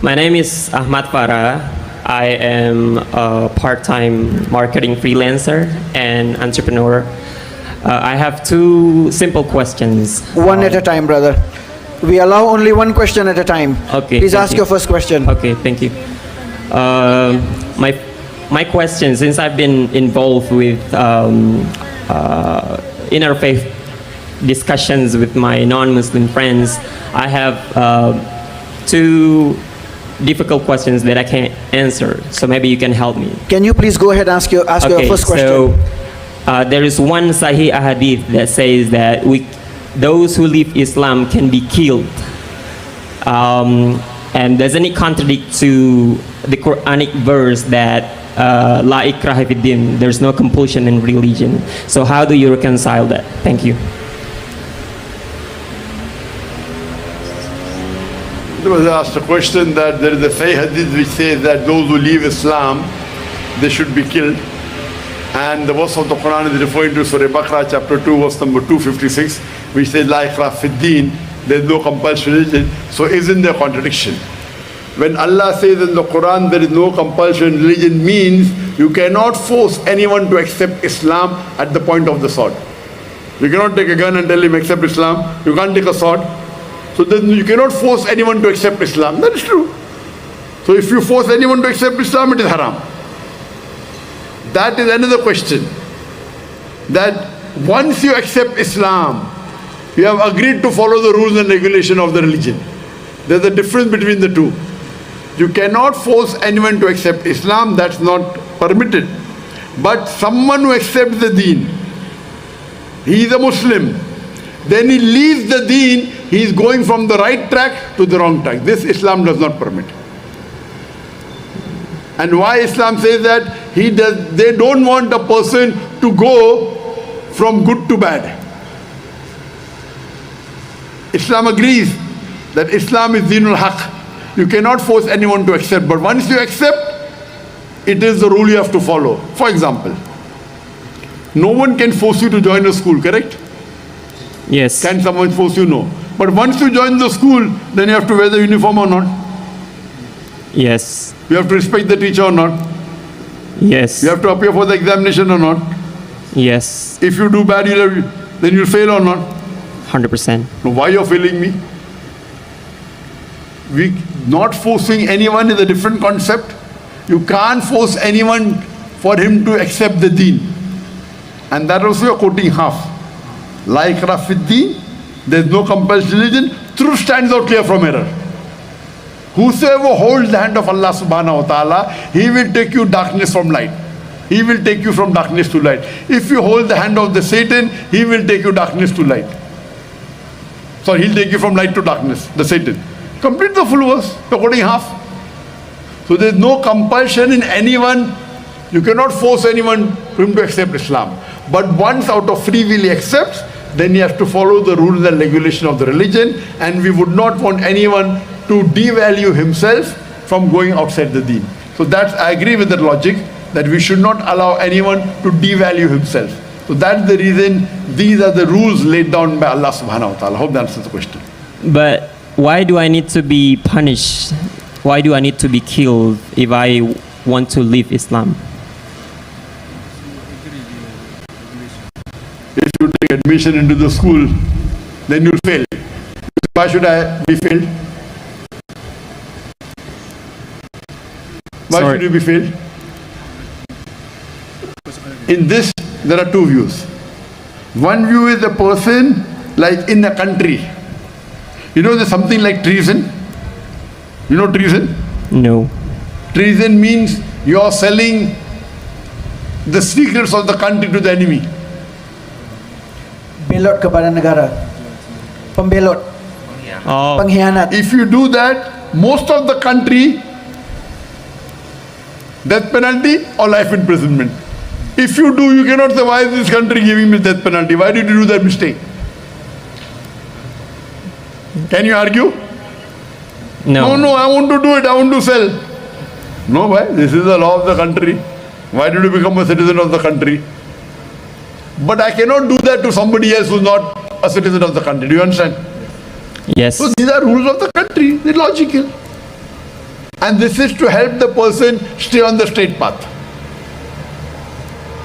My name is Ahmad Farah. I am a part-time marketing freelancer and entrepreneur. I have two simple questions. One at a time, brother. We allow only one question at a time. Okay. Please thank ask you. your first question. Okay, thank you. My question, since I've been involved with interfaith discussions with my non-Muslim friends, I have two difficult questions that I can't answer. So maybe you can help me. Can you please go ahead and ask your first question? So there is one Sahih Ahadith that says that those who leave Islam can be killed. And doesn't it contradict to the Quranic verse that La ikraha fid din, there's no compulsion in religion? So how do you reconcile that? Thank you. There was asked a question that there is a Sahih Hadith which says that those who leave Islam, they should be killed. And the verse of the Quran is referring to Surah Baqarah chapter 2 verse number 256, which says La ikraha fid din, there is no compulsion in religion. So isn't there a contradiction? When Allah says in the Quran there is no compulsion in religion, means you cannot force anyone to accept Islam at the point of the sword. You cannot take a gun and tell him accept Islam. You can't take a sword. So then you cannot force anyone to accept Islam. That is true. So if you force anyone to accept Islam, it is haram. That is another question. That once you accept Islam, you have agreed to follow the rules and regulation of the religion. There's a difference between the two. You cannot force anyone to accept Islam, that's not permitted. But someone who accepts the deen, he is a Muslim, then he leaves the deen, he is going from the right track to the wrong track. This Islam does not permit. And why Islam says that? They don't want a person to go from good to bad. Islam agrees that Islam is Dinul Haq. You cannot force anyone to accept, but once you accept, it is the rule you have to follow. For example, no one can force you to join a school, correct? Yes. Can someone force you? No. But once you join the school, then you have to wear the uniform or not? Yes. You have to respect the teacher or not? Yes. You have to appear for the examination or not? Yes. If you do bad, then you'll fail or not? 100%. Now, why you're failing me? Not forcing anyone is a different concept. You can't force anyone for him to accept the deen. And that also you're quoting half. La ikraha fid din, there's no compulsion religion. Truth stands out clear from error. Whosoever holds the hand of Allah subhanahu wa ta'ala, he will take you darkness from light. He will take you from darkness to light. If you hold the hand of the Satan, he will take you darkness to light. So he'll take you from light to darkness, the Satan. Complete the full verse, you're quoting half. So there's no compulsion in anyone. You cannot force anyone for him to accept Islam. But once out of free will he accepts, then he has to follow the rules and regulation of the religion. And we would not want anyone to devalue himself from going outside the deen. So I agree with that logic, that we should not allow anyone to devalue himself. So that's the reason these are the rules laid down by Allah subhanahu wa ta'ala. Hope that answers the question. But why do I need to be punished? Why do I need to be killed if I want to leave Islam? If you take admission into the school, then you'll fail. Why should I be failed? Why should you be failed? In this, there are two views. One view is a person like in a country. You know there's something like treason? You know treason? No. Treason means you are selling the secrets of the country to the enemy. Belot kepada negara. Pembelot. Oh. Pengkhianat. If you do that, most of the country, death penalty or life imprisonment. If you do, you cannot say, why is this country giving me death penalty? Why did you do that mistake? Can you argue? No. No, I want to do it, I want to sell. No, why? This is the law of the country. Why did you become a citizen of the country? But I cannot do that to somebody else who's not a citizen of the country. Do you understand? Yes. So these are rules of the country. They're logical. And this is to help the person stay on the straight path.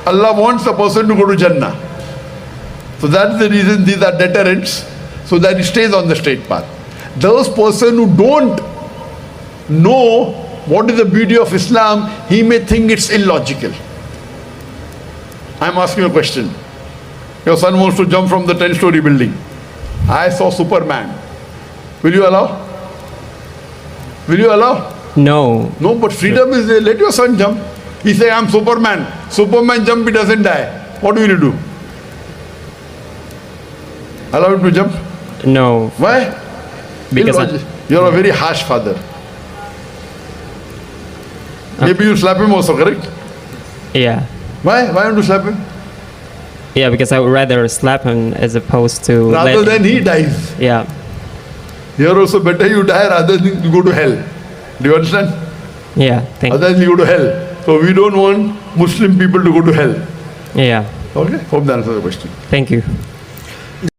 Allah wants the person to go to Jannah. So that's the reason these are deterrents, so that he stays on the straight path. Those person who don't know what is the beauty of Islam, he may think it's illogical. I'm asking you a question. Your son wants to jump from the 10-story building. I saw Superman. Will you allow? Will you allow? No. No, but freedom is there. Let your son jump. He say, I'm Superman. Superman jump, he doesn't die. What will you do? Allow him to jump? No. Why? Because You're a very harsh father. Maybe you slap him also, correct? yeah. Why? Why don't you slap him? Yeah, because I would rather slap him as opposed to Rather than he dies. Yeah. Here also better you die rather than you go to hell. Do you understand? Yeah. Thank you. Otherwise you go to hell. So we don't want Muslim people to go to hell. Yeah. Okay? Hope that answers the question. Thank you.